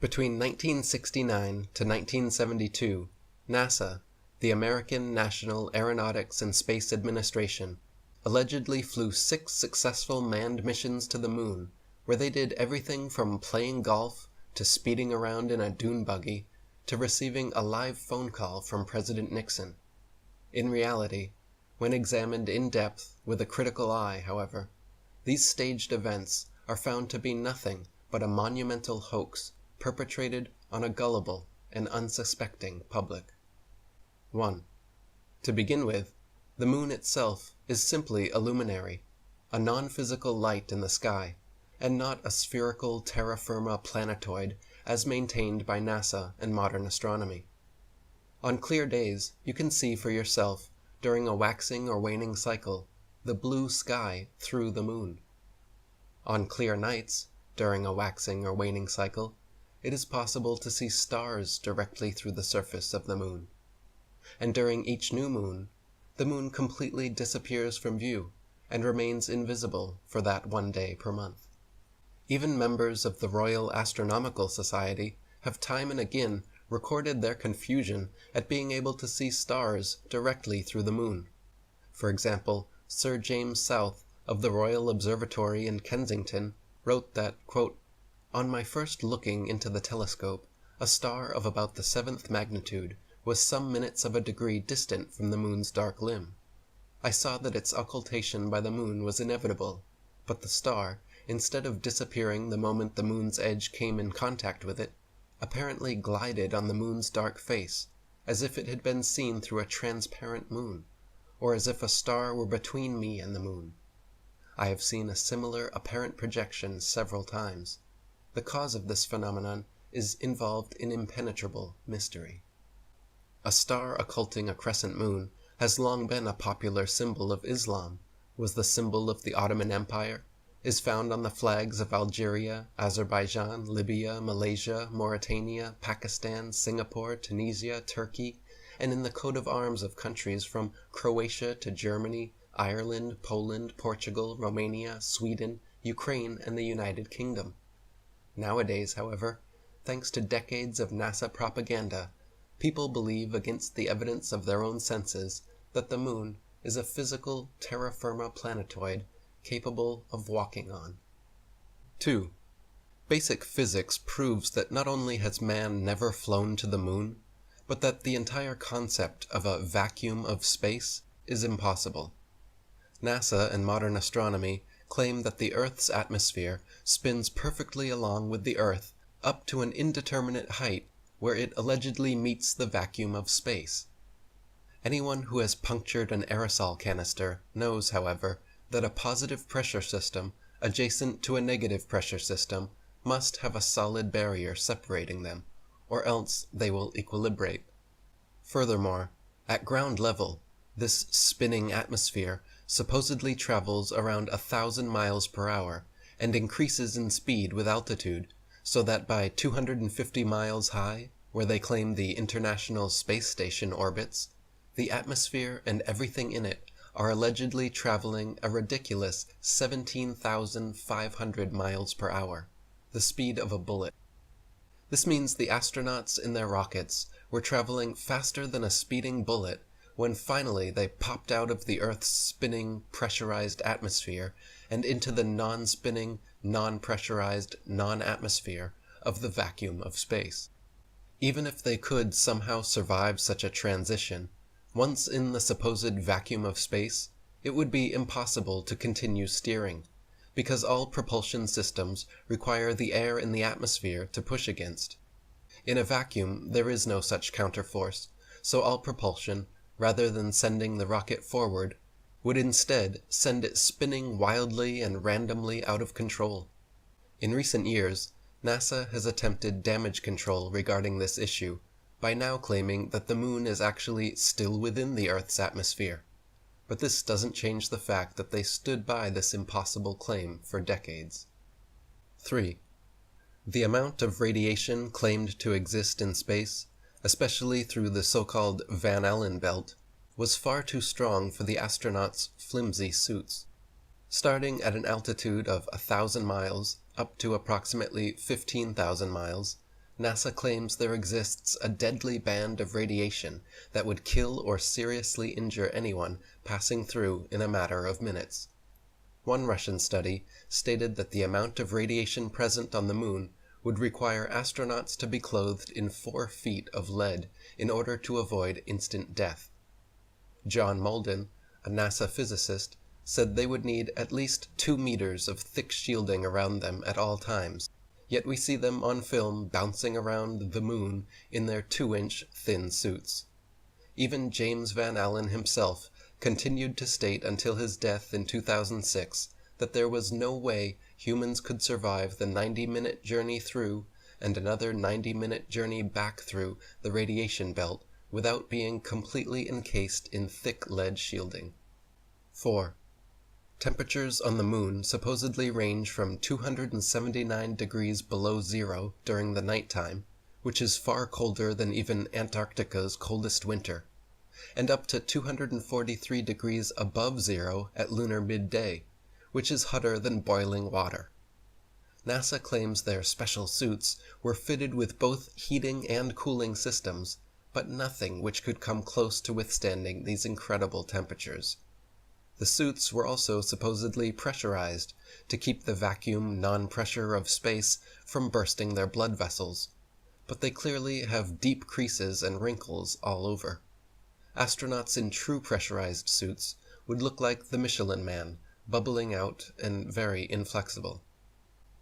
Between 1969 to 1972, NASA, the American National Aeronautics and Space Administration, allegedly flew 6 successful manned missions to the moon, where they did everything from playing golf to speeding around in a dune buggy to receiving a live phone call from President Nixon. In reality, when examined in depth with a critical eye, however, these staged events are found to be nothing but a monumental hoax perpetrated on a gullible and unsuspecting public. 1. To begin with, the moon itself is simply a luminary, a non-physical light in the sky, and not a spherical terra firma planetoid as maintained by NASA and modern astronomy. On clear days, you can see for yourself, during a waxing or waning cycle, the blue sky through the moon. On clear nights, during a waxing or waning cycle, it is possible to see stars directly through the surface of the moon. And during each new moon, the moon completely disappears from view and remains invisible for that one day per month. Even members of the Royal Astronomical Society have time and again recorded their confusion at being able to see stars directly through the moon. For example, Sir James South of the Royal Observatory in Kensington wrote that, quote, "On my first looking into the telescope, a star of about the 7th magnitude was some minutes of a degree distant from the moon's dark limb. I saw that its occultation by the moon was inevitable, but the star, instead of disappearing the moment the moon's edge came in contact with it, apparently glided on the moon's dark face, as if it had been seen through a transparent moon, or as if a star were between me and the moon. I have seen a similar apparent projection several times. The cause of this phenomenon is involved in impenetrable mystery." A star occulting a crescent moon has long been a popular symbol of Islam, was the symbol of the Ottoman Empire, is found on the flags of Algeria, Azerbaijan, Libya, Malaysia, Mauritania, Pakistan, Singapore, Tunisia, Turkey, and in the coat of arms of countries from Croatia to Germany, Ireland, Poland, Portugal, Romania, Sweden, Ukraine, and the United Kingdom. Nowadays, however, thanks to decades of NASA propaganda, people believe against the evidence of their own senses that the moon is a physical terra firma planetoid capable of walking on. 2. Basic physics proves that not only has man never flown to the moon, but that the entire concept of a vacuum of space is impossible. NASA and modern astronomy claim that the Earth's atmosphere spins perfectly along with the Earth up to an indeterminate height where it allegedly meets the vacuum of space. Anyone who has punctured an aerosol canister knows, however, that a positive pressure system adjacent to a negative pressure system must have a solid barrier separating them, or else they will equilibrate. Furthermore, at ground level, this spinning atmosphere supposedly travels around 1,000 miles per hour and increases in speed with altitude, so that by 250 miles high, where they claim the International Space Station orbits, the atmosphere and everything in it are allegedly traveling a ridiculous 17,500 miles per hour, the speed of a bullet. This means the astronauts in their rockets were traveling faster than a speeding bullet when finally they popped out of the Earth's spinning, pressurized atmosphere and into the non-spinning, non-pressurized, non-atmosphere of the vacuum of space. Even if they could somehow survive such a transition, once in the supposed vacuum of space, it would be impossible to continue steering, because all propulsion systems require the air in the atmosphere to push against. In a vacuum, there is no such counterforce, so all propulsion, rather than sending the rocket forward, would instead send it spinning wildly and randomly out of control. In recent years, NASA has attempted damage control regarding this issue by now claiming that the moon is actually still within the Earth's atmosphere. But this doesn't change the fact that they stood by this impossible claim for decades. 3. The amount of radiation claimed to exist in space, especially through the so-called Van Allen belt, was far too strong for the astronauts' flimsy suits. Starting at an altitude of 1,000 miles up to approximately 15,000 miles, NASA claims there exists a deadly band of radiation that would kill or seriously injure anyone passing through in a matter of minutes. One Russian study stated that the amount of radiation present on the moon would require astronauts to be clothed in 4 feet of lead in order to avoid instant death. John Malden, a NASA physicist, said they would need at least 2 meters of thick shielding around them at all times, yet we see them on film bouncing around the moon in their 2-inch thin suits. Even James Van Allen himself continued to state until his death in 2006 that there was no way humans could survive the 90-minute journey through and another 90-minute journey back through the radiation belt without being completely encased in thick lead shielding. 4. Temperatures on the moon supposedly range from 279 degrees below zero during the nighttime, which is far colder than even Antarctica's coldest winter, and up to 243 degrees above zero at lunar midday, which is hotter than boiling water. NASA claims their special suits were fitted with both heating and cooling systems, but nothing which could come close to withstanding these incredible temperatures. The suits were also supposedly pressurized to keep the vacuum non-pressure of space from bursting their blood vessels, but they clearly have deep creases and wrinkles all over. Astronauts in true pressurized suits would look like the Michelin Man, bubbling out and very inflexible.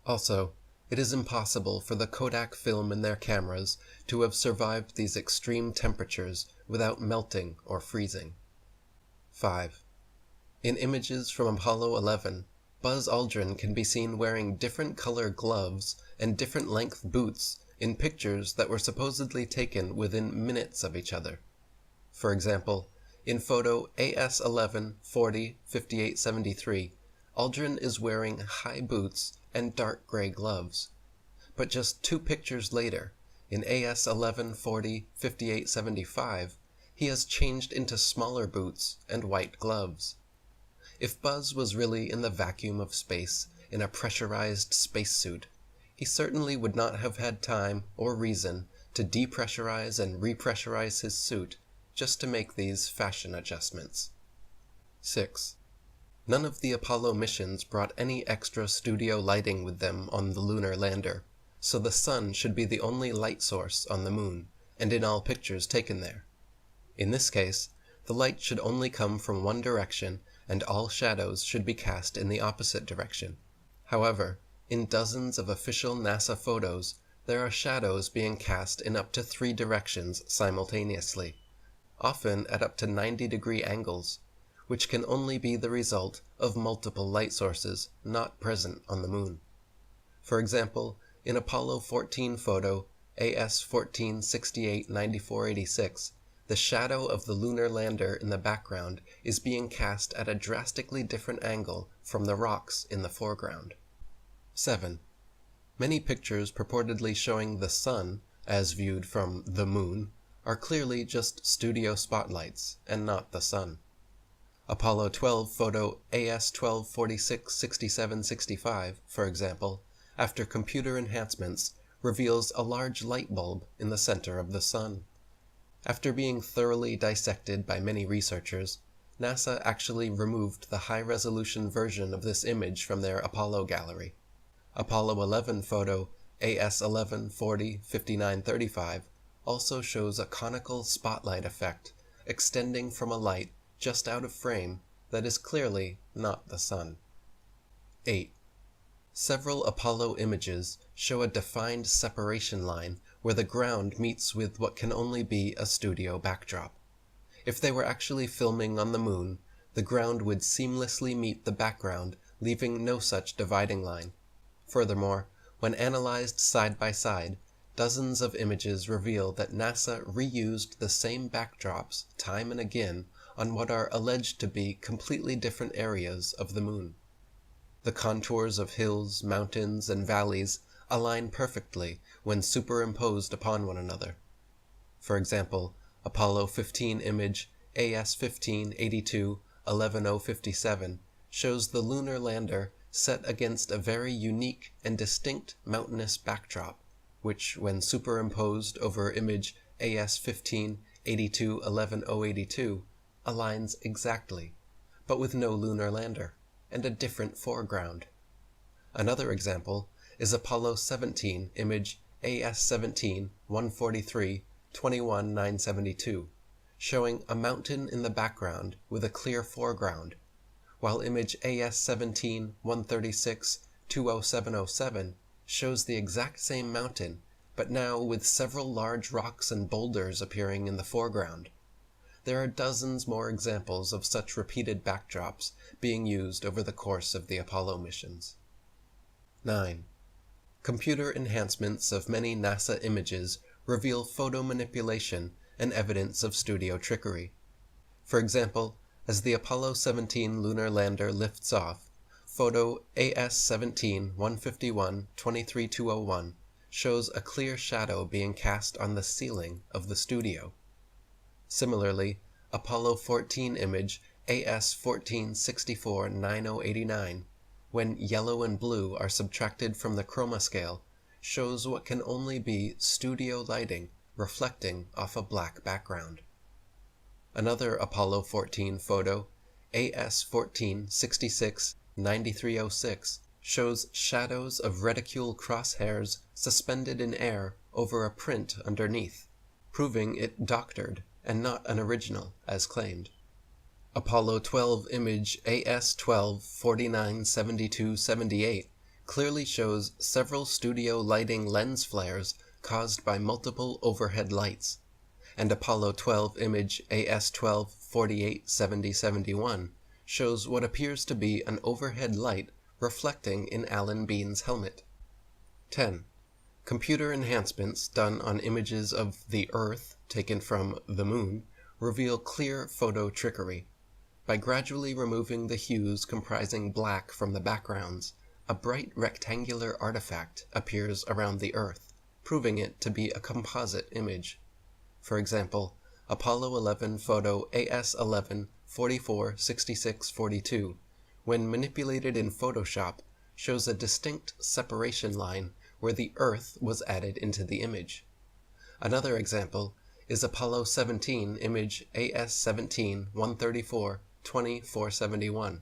Also, it is impossible for the Kodak film in their cameras to have survived these extreme temperatures without melting or freezing. 5. In images from Apollo 11, Buzz Aldrin can be seen wearing different color gloves and different length boots in pictures that were supposedly taken within minutes of each other. For example, in photo AS11-40-5873, Aldrin is wearing high boots and dark gray gloves. But just 2 pictures later, in AS11-40-5875, he has changed into smaller boots and white gloves. If Buzz was really in the vacuum of space in a pressurized spacesuit, he certainly would not have had time or reason to depressurize and repressurize his suit just to make these fashion adjustments. 6. None of the Apollo missions brought any extra studio lighting with them on the lunar lander, so the sun should be the only light source on the moon, and in all pictures taken there. In this case, the light should only come from one direction, and all shadows should be cast in the opposite direction. However, in dozens of official NASA photos, there are shadows being cast in up to 3 directions simultaneously, often at up to 90-degree angles, which can only be the result of multiple light sources not present on the moon. For example, in Apollo 14 photo AS14689486, the shadow of the lunar lander in the background is being cast at a drastically different angle from the rocks in the foreground. 7. Many pictures purportedly showing the sun, as viewed from the moon, are clearly just studio spotlights and not the sun. Apollo 12 photo AS12466765, for example, after computer enhancements, reveals a large light bulb in the center of the sun. After being thoroughly dissected by many researchers, NASA actually removed the high-resolution version of this image from their Apollo gallery. Apollo 11 photo AS11405935 also shows a conical spotlight effect extending from a light just out of frame that is clearly not the sun. 8. Several Apollo images show a defined separation line where the ground meets with what can only be a studio backdrop. If they were actually filming on the moon, the ground would seamlessly meet the background, leaving no such dividing line. Furthermore, when analyzed side by side, dozens of images reveal that NASA reused the same backdrops time and again on what are alleged to be completely different areas of the moon. The contours of hills, mountains, and valleys align perfectly when superimposed upon one another. For example, Apollo 15 image AS1582-11057 shows the lunar lander set against a very unique and distinct mountainous backdrop, which, when superimposed over image AS-15 82-11-082, aligns exactly, but with no lunar lander, and a different foreground. Another example is Apollo 17 image AS-17 143-21-972, showing a mountain in the background with a clear foreground, while image AS-17 136-20707 shows the exact same mountain, but now with several large rocks and boulders appearing in the foreground. There are dozens more examples of such repeated backdrops being used over the course of the Apollo missions. 9. Computer enhancements of many NASA images reveal photo manipulation and evidence of studio trickery. For example, as the Apollo 17 lunar lander lifts off, photo AS-17 151-23201 shows a clear shadow being cast on the ceiling of the studio. Similarly, Apollo 14 image AS-14-64-9089, when yellow and blue are subtracted from the chroma scale, shows what can only be studio lighting reflecting off a black background. Another Apollo 14 photo, AS-14-66-9306, shows shadows of reticule crosshairs suspended in air over a print underneath, proving it doctored and not an original as claimed. Apollo 12 image AS-12-49-7278 clearly shows several studio lighting lens flares caused by multiple overhead lights, and Apollo 12 image AS-12-48-7071 shows what appears to be an overhead light reflecting in Alan Bean's helmet. 10. Computer enhancements done on images of the Earth taken from the Moon reveal clear photo trickery. By gradually removing the hues comprising black from the backgrounds, a bright rectangular artifact appears around the Earth, proving it to be a composite image. For example, Apollo 11 photo AS-11-44-6642, when manipulated in Photoshop, shows a distinct separation line where the Earth was added into the image. Another example is Apollo 17 image AS-17-134-20-471,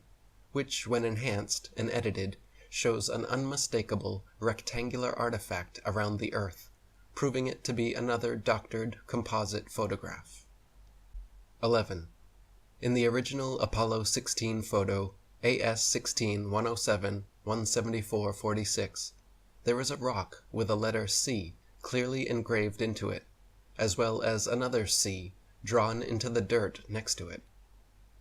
which, when enhanced and edited, shows an unmistakable rectangular artifact around the Earth, proving it to be another doctored composite photograph. 11. In the original Apollo 16 photo AS-16-107-174-46, there is a rock with a letter C clearly engraved into it, as well as another C drawn into the dirt next to it.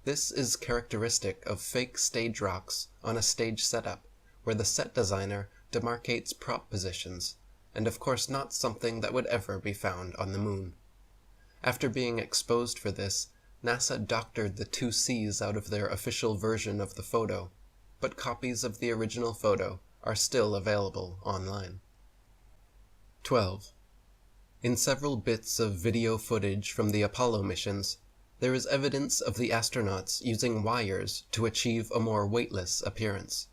This is characteristic of fake stage rocks on a stage setup, where the set designer demarcates prop positions, and of course not something that would ever be found on the Moon. After being exposed for this, NASA doctored the two C's out of their official version of the photo, but copies of the original photo are still available online. 12. In several bits of video footage from the Apollo missions, there is evidence of the astronauts using wires to achieve a more weightless appearance.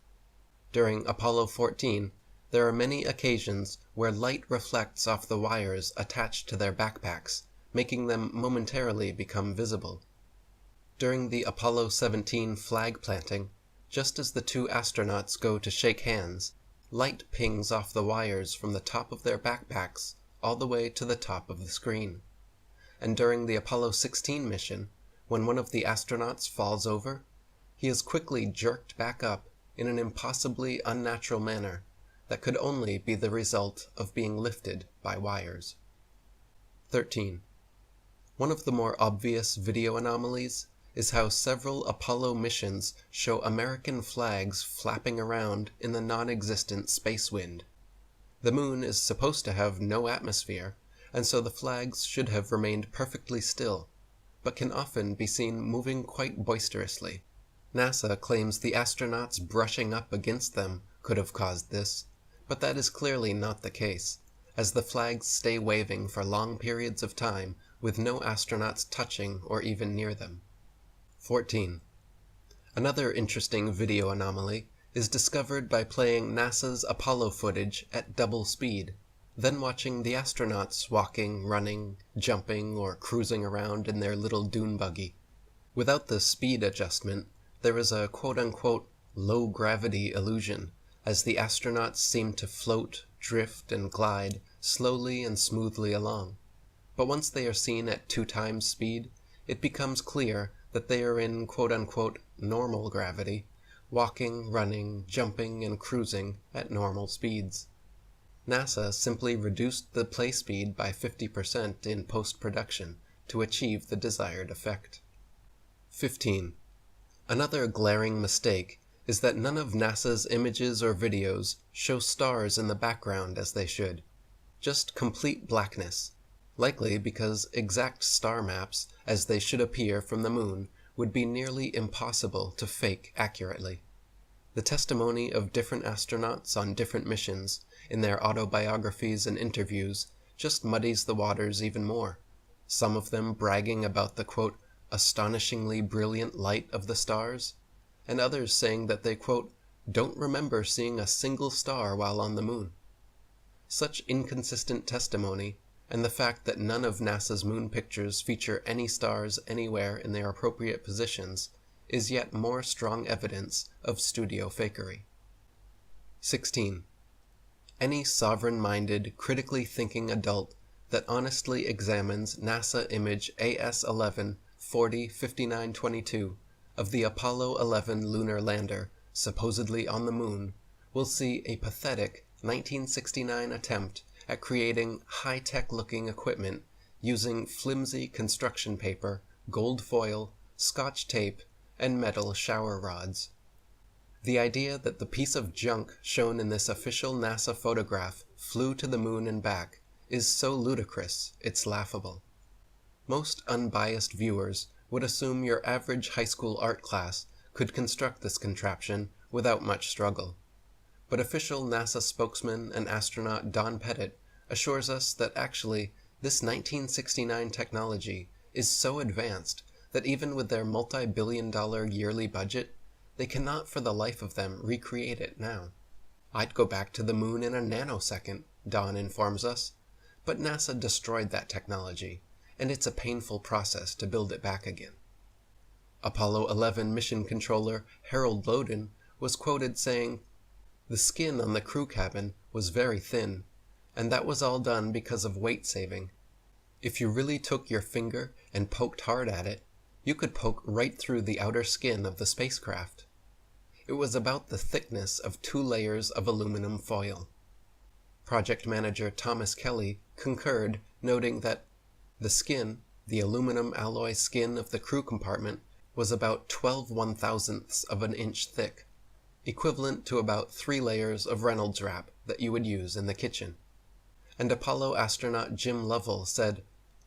During Apollo 14, there are many occasions where light reflects off the wires attached to their backpacks, making them momentarily become visible. During the Apollo 17 flag planting, just as the two astronauts go to shake hands, light pings off the wires from the top of their backpacks all the way to the top of the screen. And during the Apollo 16 mission, when one of the astronauts falls over, he is quickly jerked back up in an impossibly unnatural manner that could only be the result of being lifted by wires. 13. One of the more obvious video anomalies is how several Apollo missions show American flags flapping around in the non-existent space wind. The Moon is supposed to have no atmosphere, and so the flags should have remained perfectly still, but can often be seen moving quite boisterously. NASA claims the astronauts brushing up against them could have caused this, but that is clearly not the case, as the flags stay waving for long periods of time with no astronauts touching or even near them. 14. Another interesting video anomaly is discovered by playing NASA's Apollo footage at double speed. then watching the astronauts walking, running, jumping, or cruising around in their little dune buggy. Without the speed adjustment, there is a quote-unquote low-gravity illusion, as the astronauts seem to float, drift, and glide slowly and smoothly along. But once they are seen at 2 times speed, it becomes clear that they are in quote-unquote normal gravity, walking, running, jumping, and cruising at normal speeds. NASA simply reduced the play speed by 50% in post-production to achieve the desired effect. 15. Another glaring mistake is that none of NASA's images or videos show stars in the background as they should. Just complete blackness, likely because exact star maps, as they should appear from the moon, would be nearly impossible to fake accurately. The testimony of different astronauts on different missions, in their autobiographies and interviews, just muddies the waters even more, some of them bragging about the, quote, astonishingly brilliant light of the stars, and others saying that they, quote, don't remember seeing a single star while on the moon. Such inconsistent testimony, and the fact that none of NASA's moon pictures feature any stars anywhere in their appropriate positions, is yet more strong evidence of studio fakery. 16. Any sovereign-minded, critically thinking adult that honestly examines NASA image AS11 405922 of the Apollo 11 lunar lander supposedly on the moon will see a pathetic 1969 attempt at creating high-tech looking equipment using flimsy construction paper, gold foil, Scotch tape, and metal shower rods. The idea that the piece of junk shown in this official NASA photograph flew to the moon and back is so ludicrous it's laughable. Most unbiased viewers would assume your average high school art class could construct this contraption without much struggle. But official NASA spokesman and astronaut Don Pettit assures us that actually this 1969 technology is so advanced that even with their multi-billion-dollar yearly budget, they cannot for the life of them recreate it now. I'd go back to the moon in a nanosecond, Don informs us, but NASA destroyed that technology, and it's a painful process to build it back again. Apollo 11 mission controller Harold Loden was quoted saying, "The skin on the crew cabin was very thin, and that was all done because of weight saving. If you really took your finger and poked hard at it, you could poke right through the outer skin of the spacecraft. It was about the thickness of 2 layers of aluminum foil." Project manager Thomas Kelly concurred, noting that the skin, the aluminum alloy skin of the crew compartment, was about 12 1/1000ths of an inch thick, equivalent to about 3 layers of Reynolds wrap that you would use in the kitchen. And Apollo astronaut Jim Lovell said,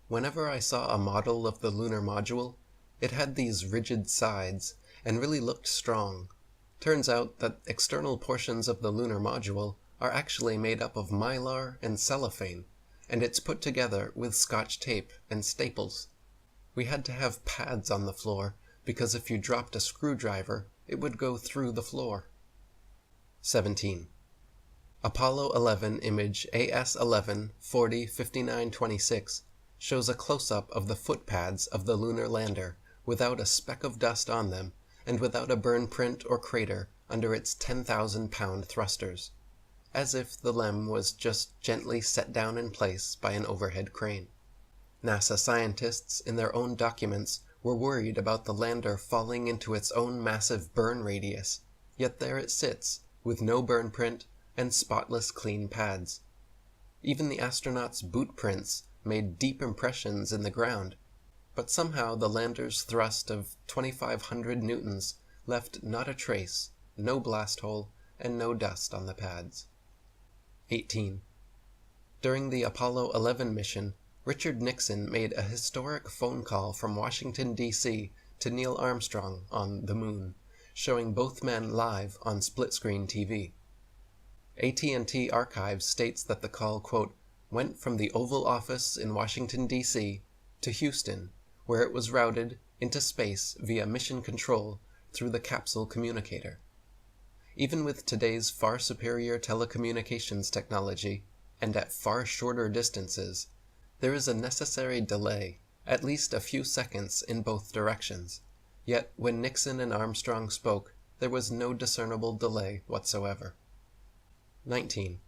"Whenever I saw a model of the lunar module, it had these rigid sides and really looked strong. Turns out that external portions of the lunar module are actually made up of mylar and cellophane, and it's put together with Scotch tape and staples. We had to have pads on the floor because if you dropped a screwdriver, it would go through the floor." 17. Apollo 11 image AS11 405926 shows a close-up of the foot pads of the lunar lander without a speck of dust on them and without a burn print or crater under its 10,000-pound thrusters, as if the LEM was just gently set down in place by an overhead crane. NASA scientists, in their own documents, were worried about the lander falling into its own massive burn radius, yet there it sits, with no burn print and spotless clean pads. Even the astronauts' boot prints made deep impressions in the ground, but somehow the lander's thrust of 2,500 newtons left not a trace, no blast hole, and no dust on the pads. 18. During the Apollo 11 mission, Richard Nixon made a historic phone call from Washington, D.C. to Neil Armstrong on the moon, showing both men live on split-screen TV. AT&T Archives states that the call, quote, went from the Oval Office in Washington, D.C. to Houston, where it was routed into space via mission control through the capsule communicator. Even with today's far superior telecommunications technology, and at far shorter distances, there is a necessary delay, at least a few seconds in both directions. Yet when Nixon and Armstrong spoke, there was no discernible delay whatsoever. 19.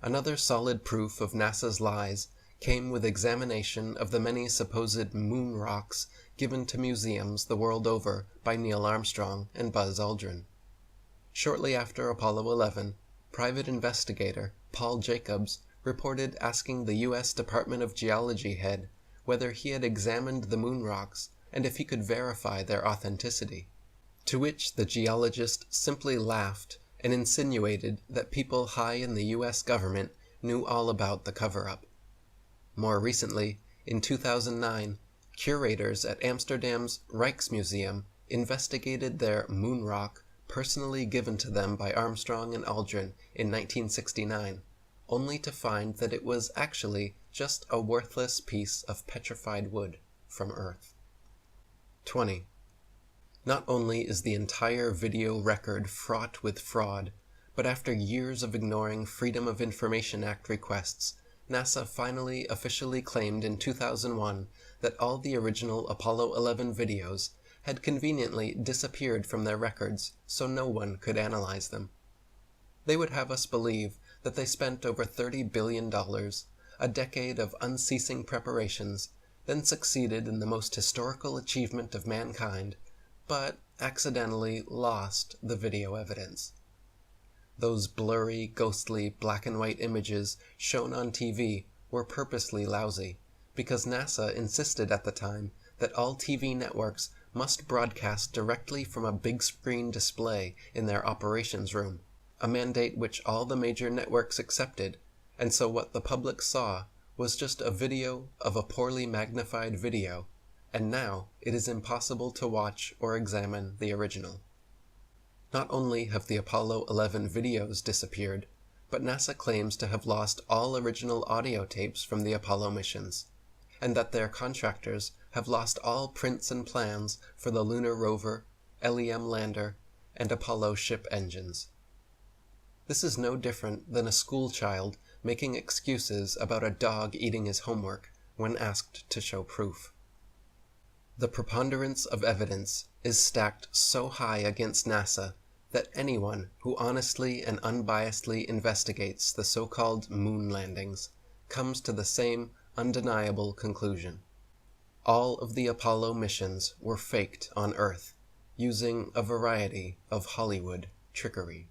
Another solid proof of NASA's lies came with examination of the many supposed moon rocks given to museums the world over by Neil Armstrong and Buzz Aldrin. Shortly after Apollo 11, private investigator Paul Jacobs reported asking the U.S. Department of Geology head whether he had examined the moon rocks and if he could verify their authenticity, to which the geologist simply laughed and insinuated that people high in the U.S. government knew all about the cover-up. More recently, in 2009, curators at Amsterdam's Rijksmuseum investigated their moon rock personally given to them by Armstrong and Aldrin in 1969, only to find that it was actually just a worthless piece of petrified wood from Earth. 20. Not only is the entire video record fraught with fraud, but after years of ignoring Freedom of Information Act requests, NASA finally officially claimed in 2001 that all the original Apollo 11 videos had conveniently disappeared from their records so no one could analyze them. They would have us believe that they spent over $30 billion, a decade of unceasing preparations, then succeeded in the most historical achievement of mankind, but accidentally lost the video evidence. Those blurry, ghostly, black and white images shown on TV were purposely lousy, because NASA insisted at the time that all TV networks must broadcast directly from a big screen display in their operations room, a mandate which all the major networks accepted, and so what the public saw was just a video of a poorly magnified video, and now it is impossible to watch or examine the original. Not only have the Apollo 11 videos disappeared, but NASA claims to have lost all original audio tapes from the Apollo missions, and that their contractors have lost all prints and plans for the lunar rover, LEM lander, and Apollo ship engines. This is no different than a school child making excuses about a dog eating his homework when asked to show proof. The preponderance of evidence is stacked so high against NASA that anyone who honestly and unbiasedly investigates the so-called moon landings comes to the same undeniable conclusion. All of the Apollo missions were faked on Earth, using a variety of Hollywood trickery.